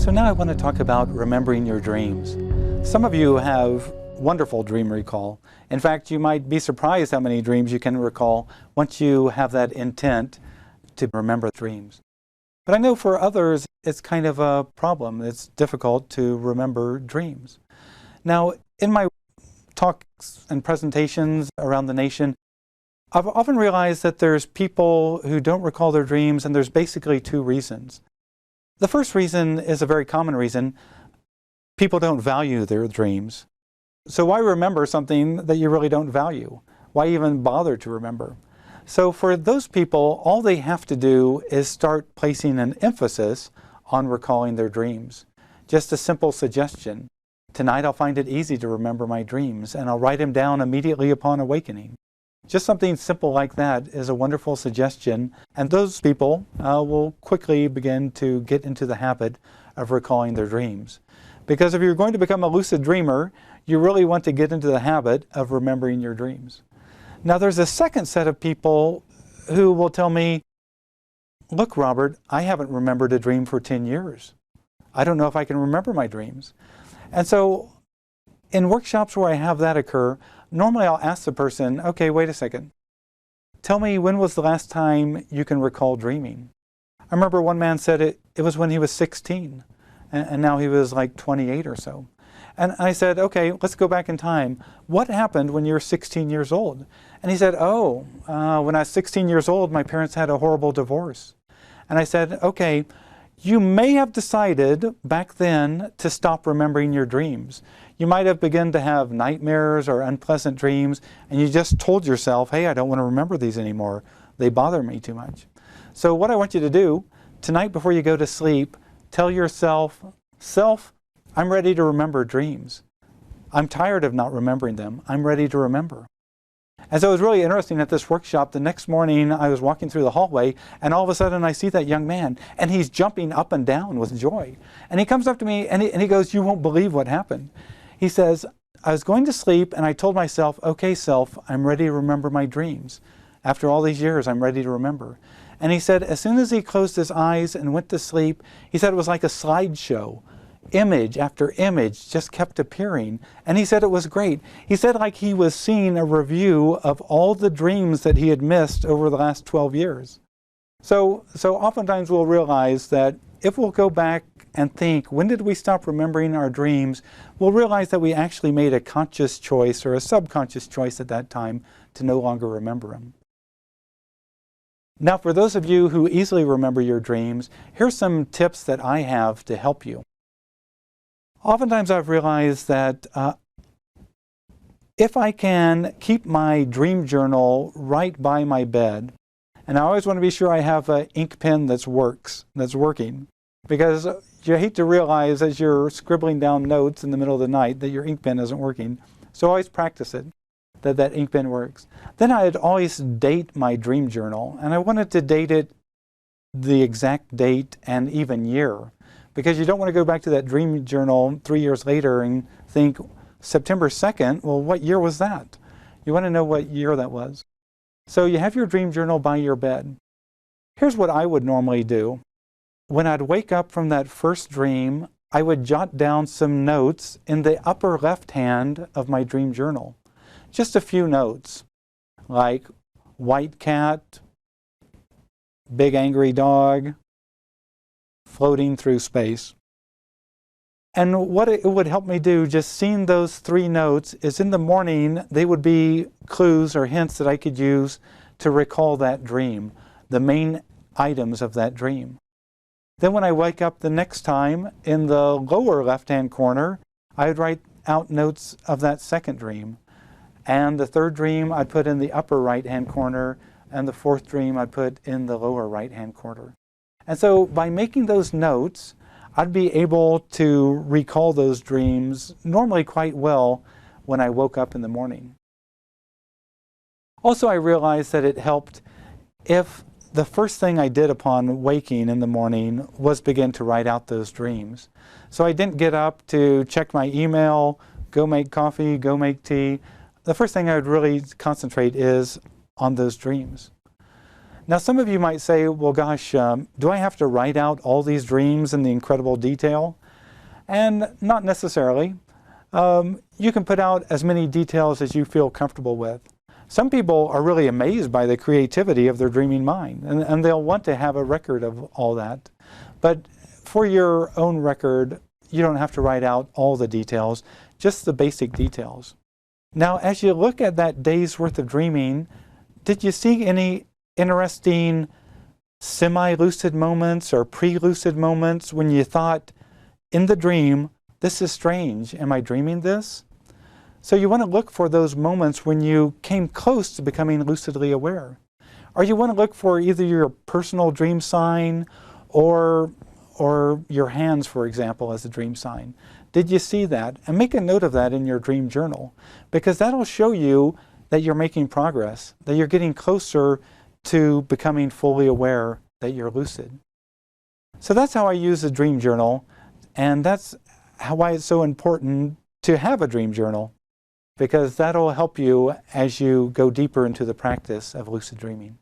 So now I want to talk about remembering your dreams. Some of you have wonderful dream recall. In fact, you might be surprised how many dreams you can recall once you have that intent to remember dreams. But I know for others, it's kind of a problem. It's difficult to remember dreams. Now, in my talks and presentations around the nation, I've often realized that there's people who don't recall their dreams, and there's basically two reasons. The first reason is a very common reason. People don't value their dreams. So why remember something that you really don't value? Why even bother to remember? So for those people, all they have to do is start placing an emphasis on recalling their dreams. Just a simple suggestion. Tonight I'll find it easy to remember my dreams, and I'll write them down immediately upon awakening. Just something simple like that is a wonderful suggestion, and those people will quickly begin to get into the habit of recalling their dreams. Because if you're going to become a lucid dreamer, you really want to get into the habit of remembering your dreams. Now there's a second set of people who will tell me, look, Robert, I haven't remembered a dream for 10 years. I don't know if I can remember my dreams. And so in workshops where I have that occur, normally I'll ask the person, okay, wait a second. Tell me, when was the last time you can recall dreaming? I remember one man said it was when he was 16, and now he was like 28 or so. And I said, okay, let's go back in time. What happened when you were 16 years old? And he said, when I was 16 years old, my parents had a horrible divorce. And I said, okay, you may have decided back then to stop remembering your dreams. You might have begun to have nightmares or unpleasant dreams, and you just told yourself, hey, I don't want to remember these anymore. They bother me too much. So what I want you to do, tonight before you go to sleep, tell yourself, self, I'm ready to remember dreams. I'm tired of not remembering them. I'm ready to remember. And so it was really interesting at this workshop. The next morning I was walking through the hallway, and all of a sudden I see that young man, and he's jumping up and down with joy. And he comes up to me and he goes, you won't believe what happened. He says, I was going to sleep and I told myself, okay, self, I'm ready to remember my dreams. After all these years, I'm ready to remember. And he said, as soon as he closed his eyes and went to sleep, he said it was like a slideshow. Image after image just kept appearing, and he said it was great. He said like he was seeing a review of all the dreams that he had missed over the last 12 years. So oftentimes we'll realize that if we'll go back and think, when did we stop remembering our dreams, we'll realize that we actually made a conscious choice or a subconscious choice at that time to no longer remember them. Now for those of you who easily remember your dreams, here's some tips that I have to help you. Oftentimes I've realized that if I can keep my dream journal right by my bed, and I always want to be sure I have an ink pen that's working, because you hate to realize as you're scribbling down notes in the middle of the night that your ink pen isn't working. So always practice it, that ink pen works. Then I'd always date my dream journal, and I wanted to date it the exact date and even year. Because you don't want to go back to that dream journal 3 years later and think, September 2nd, well, what year was that? You want to know what year that was. So you have your dream journal by your bed. Here's what I would normally do. When I'd wake up from that first dream, I would jot down some notes in the upper left hand of my dream journal. Just a few notes, like white cat, big angry dog, floating through space. And what it would help me do, just seeing those 3 notes, is in the morning they would be clues or hints that I could use to recall that dream, the main items of that dream. Then when I wake up the next time, in the lower left-hand corner, I would write out notes of that second dream. And the third dream I'd put in the upper right-hand corner, and the fourth dream I'd put in the lower right-hand corner. And so by making those notes, I'd be able to recall those dreams normally quite well when I woke up in the morning. Also, I realized that it helped if the first thing I did upon waking in the morning was begin to write out those dreams. So I didn't get up to check my email, go make coffee, go make tea. The first thing I would really concentrate is on those dreams. Now some of you might say, well gosh, do I have to write out all these dreams in the incredible detail? And not necessarily. You can put out as many details as you feel comfortable with. Some people are really amazed by the creativity of their dreaming mind, and they'll want to have a record of all that. But for your own record, you don't have to write out all the details, just the basic details. Now, as you look at that day's worth of dreaming, did you see any interesting semi-lucid moments or pre-lucid moments when you thought, in the dream, this is strange, am I dreaming this? So you want to look for those moments when you came close to becoming lucidly aware. Or you want to look for either your personal dream sign or your hands, for example, as a dream sign. Did you see that? And make a note of that in your dream journal, because that'll show you that you're making progress, that you're getting closer to becoming fully aware that you're lucid. So that's how I use a dream journal, and that's why it's so important to have a dream journal, because that'll help you as you go deeper into the practice of lucid dreaming.